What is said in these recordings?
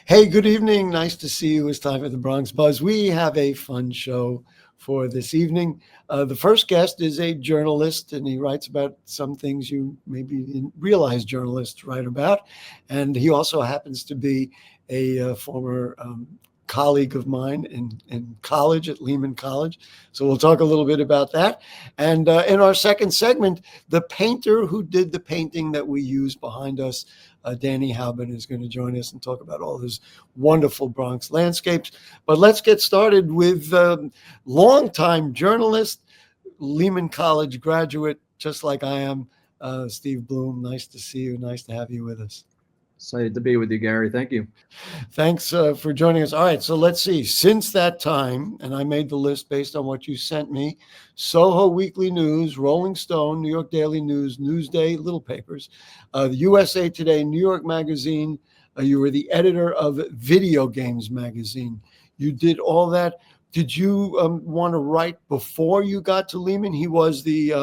Hey, good evening. Nice to see you. It's time for the Bronx Buzz. We have a fun show for this evening. The first guest is a journalist, and he writes about some things you maybe didn't realize journalists write about. And he also happens to be a former colleague of mine in college at Lehman College. So we'll talk a little bit about that. And in our second segment, the painter who did the painting that we use behind us, Danny Halbin, is going to join us and talk about all his wonderful Bronx landscapes. But let's get started with longtime journalist, Lehman College graduate, just like I am, Steve Bloom. Nice to see you. Nice to have you with us. Excited to be with you, Gary. Thank you. Thanks for joining us. All right, so let's see. Since that time, and I made the list based on what you sent me, Soho Weekly News, Rolling Stone, New York Daily News, Newsday, little papers, the USA Today, New York Magazine. You were the editor of Video Games Magazine. You did all that. Did you want to write before you got to Lehman? He was the,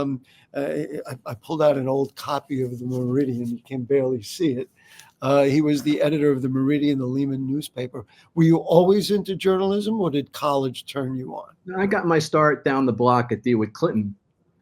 I pulled out an old copy of the Meridian. You can barely see it. He was the editor of the Meridian, the Lehman newspaper. Were you always into journalism, or did college turn you on? I got my start down the block at DeWitt Clinton.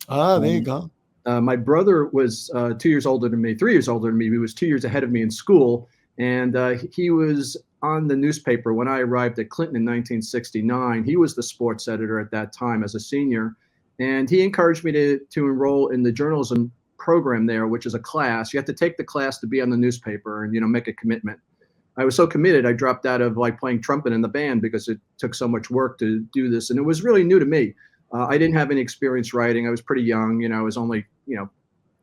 There you go. My brother was 2 years older than me, 3 years older than me. He was 2 years ahead of me in school, and he was on the newspaper when I arrived at Clinton in 1969. He was the sports editor at that time as a senior, and he encouraged me to enroll in the journalism program there, which is a class. You have to take the class to be on the newspaper and, make a commitment. I was so committed, I dropped out of like playing trumpet in the band because it took so much work to do this. And it was really new to me. I didn't have any experience writing. I was pretty young. I was only,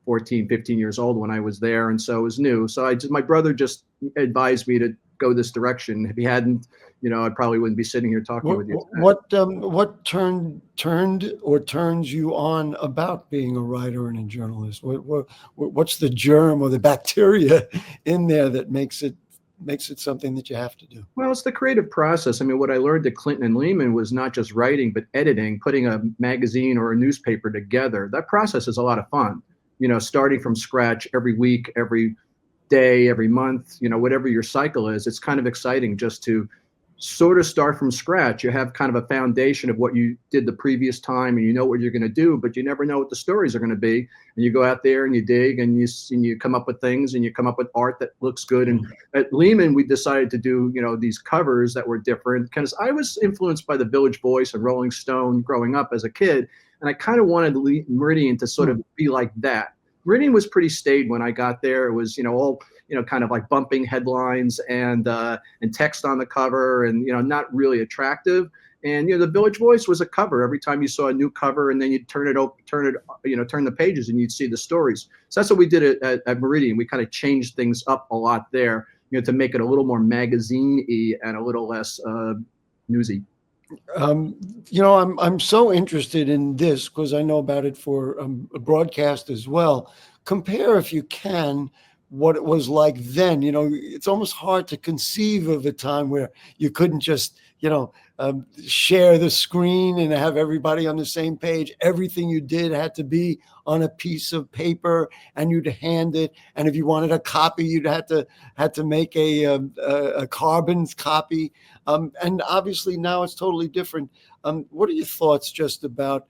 14, 15 years old when I was there. And so it was new. So my brother just advised me to go this direction. If he hadn't, I probably wouldn't be sitting here talking with you today. What turned or turns you on about being a writer and a journalist? What's the germ or the bacteria in there that makes it something that you have to do? Well, it's the creative process. I mean, what I learned at Clinton and Lehman was not just writing, but editing, putting a magazine or a newspaper together. That process is a lot of fun. Starting from scratch every week, every day, every month, whatever your cycle is. It's kind of exciting just to sort of start from scratch. You have kind of a foundation of what you did the previous time, and you know what you're going to do, but you never know what the stories are going to be. And you go out there and you dig and you come up with things, and you come up with art that looks good. And at Lehman, we decided to do, these covers that were different, because I was influenced by the Village Voice and Rolling Stone growing up as a kid. And I kind of wanted Meridian to sort of be like that. Meridian was pretty staid when I got there. It was, all, kind of like bumping headlines and text on the cover, and, not really attractive. And, the Village Voice was a cover every time you saw a new cover, and then you'd turn the pages and you'd see the stories. So that's what we did at Meridian. We kind of changed things up a lot there, to make it a little more magazine-y and a little less newsy. I'm so interested in this because I know about it for a broadcast as well. Compare, if you can, what it was like then. It's almost hard to conceive of a time where you couldn't just, share the screen and have everybody on the same page. Everything you did had to be on a piece of paper, and you'd hand it. And if you wanted a copy, you'd had to make a carbon copy. And obviously now it's totally different. What are your thoughts just about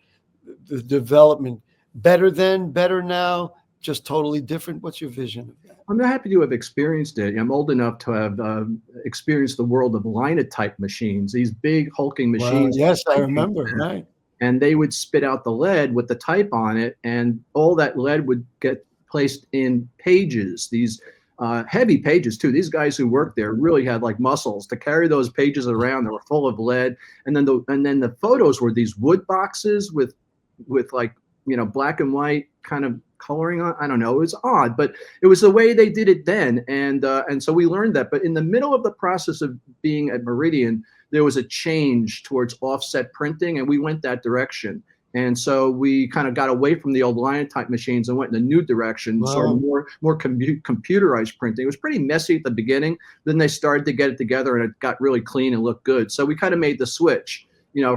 the development? Better then, better now, just totally different? What's your vision of that? I'm happy to have experienced it. I'm old enough to have experienced the world of linotype machines, these big hulking machines. Well, yes, I remember, right. And they would spit out the lead with the type on it, and all that lead would get placed in pages, these heavy pages too. These guys who worked there really had like muscles to carry those pages around that were full of lead. And then the photos were these wood boxes with like, black and white kind of coloring on. I don't know. It was odd, but it was the way they did it then. And so we learned that. But in the middle of the process of being at Meridian, there was a change towards offset printing, and we went that direction. And so we kind of got away from the old linotype machines and went in a new direction, Wow. sort of more computerized printing. It was pretty messy at the beginning. Then they started to get it together, and it got really clean and looked good. So we kind of made the switch.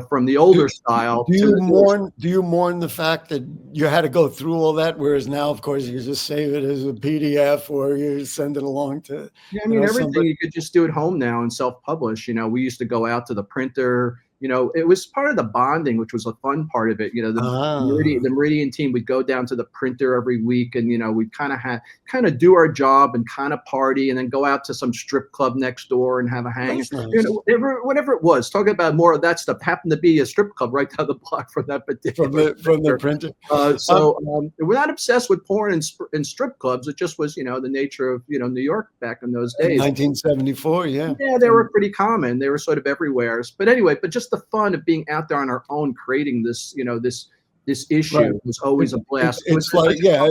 from the older style Do to you the newer. mourn the fact that you had to go through all that, whereas now, of course, you just save it as a PDF or you send it along to, Yeah, I mean, everything somebody? you could just do at home now and self-publish. We used to go out to the printer. It was part of the bonding, which was a fun part of it. Ah, The Meridian team would go down to the printer every week, and we'd kind of do our job and kind of party, and then go out to some strip club next door and have a hang. that's nice. Whatever it was. Talking about more of that stuff, happened to be a strip club right down the block from that particular From the printer. printer. We're not obsessed with porn and strip clubs. It just was, the nature of, New York back in those In days. 1974, yeah. Yeah, they were pretty common. They were sort of everywhere. But anyway, just the fun of being out there on our own, creating this, this issue Right. was always a blast. It's like, yeah,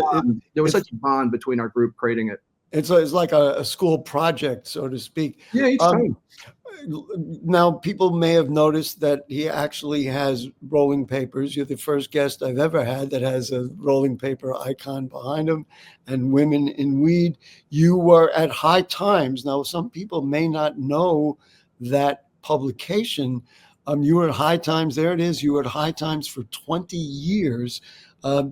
There was it's such a bond between our group creating it. it's like a school project, so to speak. Yeah, each time. Now, people may have noticed that he actually has rolling papers. You're the first guest I've ever had that has a rolling paper icon behind him, and Women in Weed. You were at High Times. Now, some people may not know that publication. You were at High Times. There it is. You were at High Times for 20 years.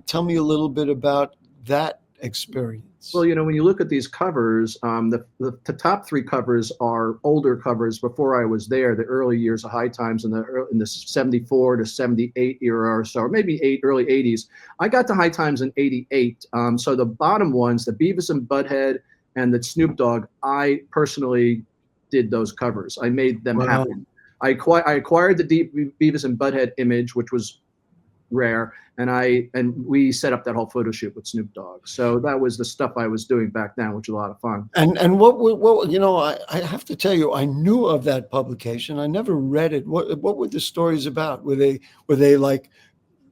Tell me a little bit about that experience. Well, when you look at these covers, the top three covers are older covers before I was there, the early years of High Times in the 74 to 78 era or so, or maybe early 80s. I got to High Times in 88. So the bottom ones, the Beavis and Butthead and the Snoop Dogg, I personally did those covers. I made them happen. I acquired the Beavis and Butthead image, which was rare, and we set up that whole photo shoot with Snoop Dogg. So that was the stuff I was doing back then, which was a lot of fun. And what I have to tell you, I knew of that publication. I never read it. What were the stories about? Were they like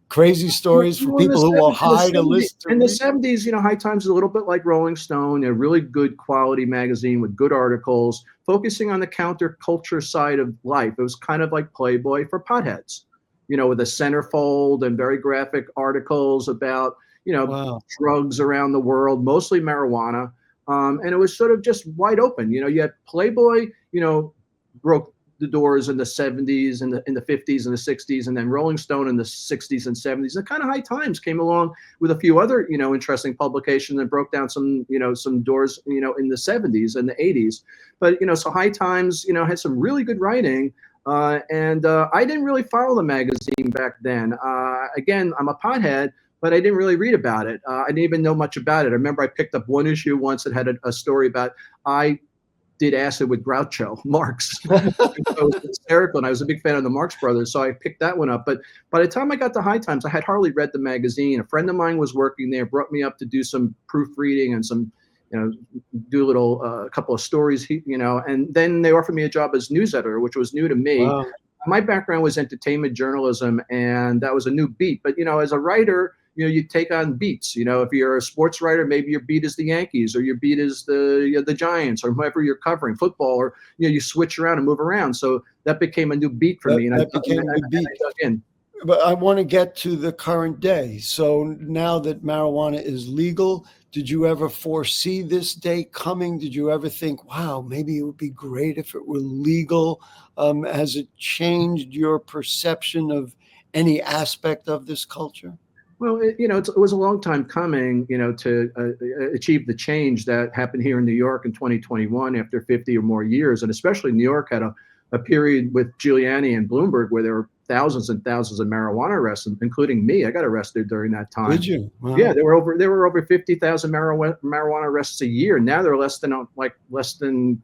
crazy stories for people who will hide a list? In the 70s, High Times is a little bit like Rolling Stone, a really good quality magazine with good articles, focusing on the counterculture side of life. It was kind of like Playboy for potheads, with a centerfold and very graphic articles about, Wow. drugs around the world, mostly marijuana. And it was sort of just wide open. You had Playboy, broke the doors in the 70s and in the 50s and the 60s, and then Rolling Stone in the 60s and 70s. And kind of High Times came along with a few other, interesting publications and broke down some, some doors, in the 70s and the 80s. But, so High Times, had some really good writing. And I didn't really follow the magazine back then. Again, I'm a pothead, but I didn't really read about it. I didn't even know much about it. I remember I picked up one issue once that had a story about I did acid with Groucho Marx. It was hysterical, and I was a big fan of the Marx Brothers, so I picked that one up. But by the time I got to High Times, I had hardly read the magazine. A friend of mine was working there, brought me up to do some proofreading and some, do a couple of stories, and then they offered me a job as news editor, which was new to me. Wow. My background was entertainment journalism, and that was a new beat. But, as a writer, you take on beats. If you're a sports writer, maybe your beat is the Yankees, or your beat is the Giants, or whoever you're covering, football, or you switch around and move around. So that became a new beat for me, and that became a new beat. I dug in. But I want to get to the current day. So now that marijuana is legal, did you ever foresee this day coming? Did you ever think, wow, maybe it would be great if it were legal? Has it changed your perception of any aspect of this culture? Well, it was a long time coming, to achieve the change that happened here in New York in 2021 after 50 or more years. And especially New York had a period with Giuliani and Bloomberg where there were thousands and thousands of marijuana arrests, including me. I got arrested during that time. Did you? Wow. Yeah, there were over 50,000 marijuana arrests a year. Now they're less than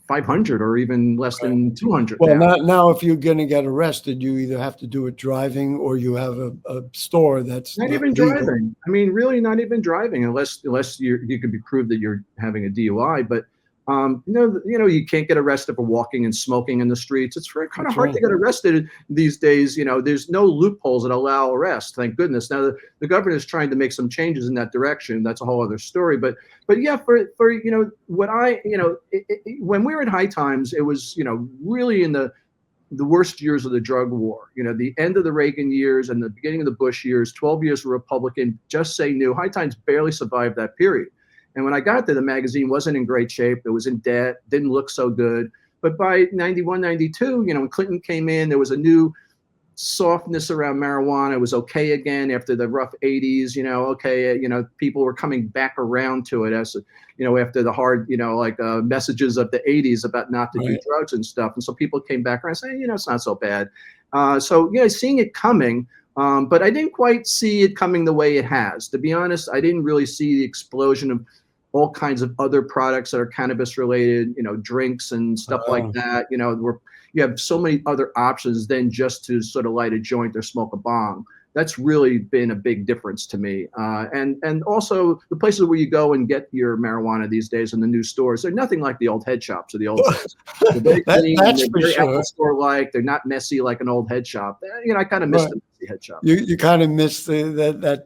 500 or even less than 200. Well, now if you're going to get arrested, you either have to do it driving or you have a store that's not even legal. driving. I mean, really not even driving unless you could be proved that you're having a DUI. But you can't get arrested for walking and smoking in the streets. It's kind of hard to get arrested these days. There's no loopholes that allow arrest. Thank goodness. Now the government is trying to make some changes in that direction. That's a whole other story. But yeah, for what when we were at High Times, it was really in the worst years of the drug war. The end of the Reagan years and the beginning of the Bush years. 12 years of Republican. Just say new. High Times barely survived that period. And when I got there, the magazine wasn't in great shape. It was in debt, didn't look so good. But by 91, 92, when Clinton came in, there was a new softness around marijuana. It was okay again after the rough 80s, people were coming back around to it as, after the hard, messages of the 80s about not to do drugs and stuff. And so people came back around saying, it's not so bad. Seeing it coming, but I didn't quite see it coming the way it has. To be honest, I didn't really see the explosion of all kinds of other products that are cannabis related, drinks and stuff like that, where you have so many other options than just to sort of light a joint or smoke a bong. That's really been a big difference to me. And also the places where you go and get your marijuana these days in the new stores, they're nothing like the old head shops or the old days. They're very clean, That's they're for very sure. Apple Store-like. They're not messy like an old head shop. I kind of miss the messy head shop. You kind of miss that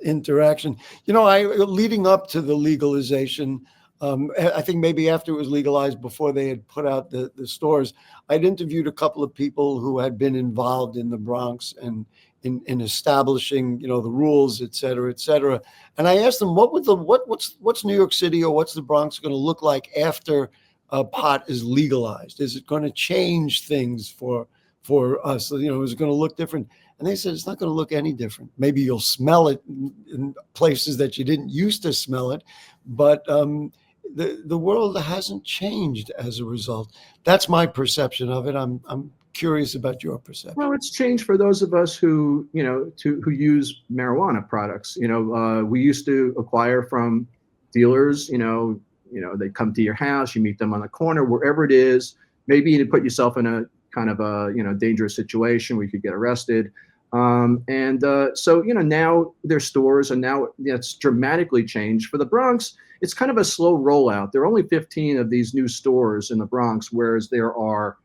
interaction. Leading up to the legalization, I think maybe after it was legalized, before they had put out the stores, I'd interviewed a couple of people who had been involved in the Bronx and in establishing, the rules, et cetera, et cetera. And I asked them, what's New York City or what's the Bronx going to look like after pot is legalized? Is it going to change things for us? Is it going to look different? And they said, it's not going to look any different. Maybe you'll smell it in places that you didn't used to smell it, but the world hasn't changed as a result. That's my perception of it. I'm curious about your perception. Well, it's changed for those of us who who use marijuana products. We used to acquire from dealers. They come to your house, you meet them on the corner, wherever it is. Maybe you put yourself in a kind of a dangerous situation where you could get arrested. So now there's stores, and now it's dramatically changed. For the Bronx, it's kind of a slow rollout. There are only 15 of these new stores in the Bronx, whereas there are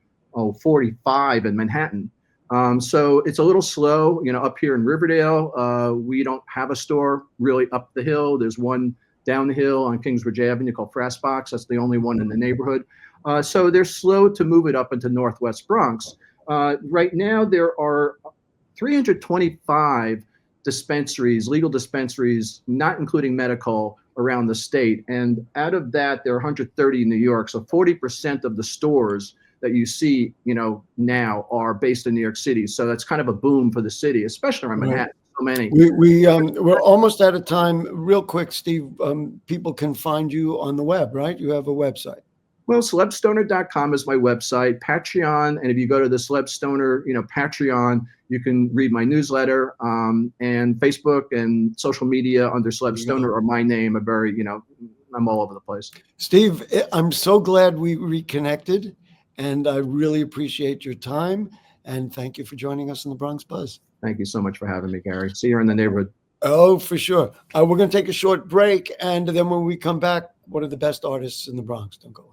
45 in Manhattan. So it's a little slow. Up here in Riverdale, we don't have a store really up the hill. There's one down the hill on Kingsbridge Avenue called Frass Box. That's the only one in the neighborhood. So they're slow to move it up into Northwest Bronx. Right now, there are 325 dispensaries, legal dispensaries, not including medical, around the state. And out of that, there are 130 in New York. So 40% of the stores that you see, now are based in New York City. So that's kind of a boom for the city, especially around Manhattan. So many. We're almost out of time. Real quick, Steve, people can find you on the web, right? You have a website. Well, celebstoner.com is my website. Patreon, and if you go to the Celebstoner, Patreon, you can read my newsletter, and Facebook and social media under Celebstoner or my name are very, I'm all over the place. Steve, I'm so glad we reconnected, and I really appreciate your time, and thank you for joining us in the Bronx Buzz. Thank you so much for having me, Gary. See you in the neighborhood. Oh, for sure. We're going to take a short break, and then when we come back, what are the best artists in the Bronx? Don't go away.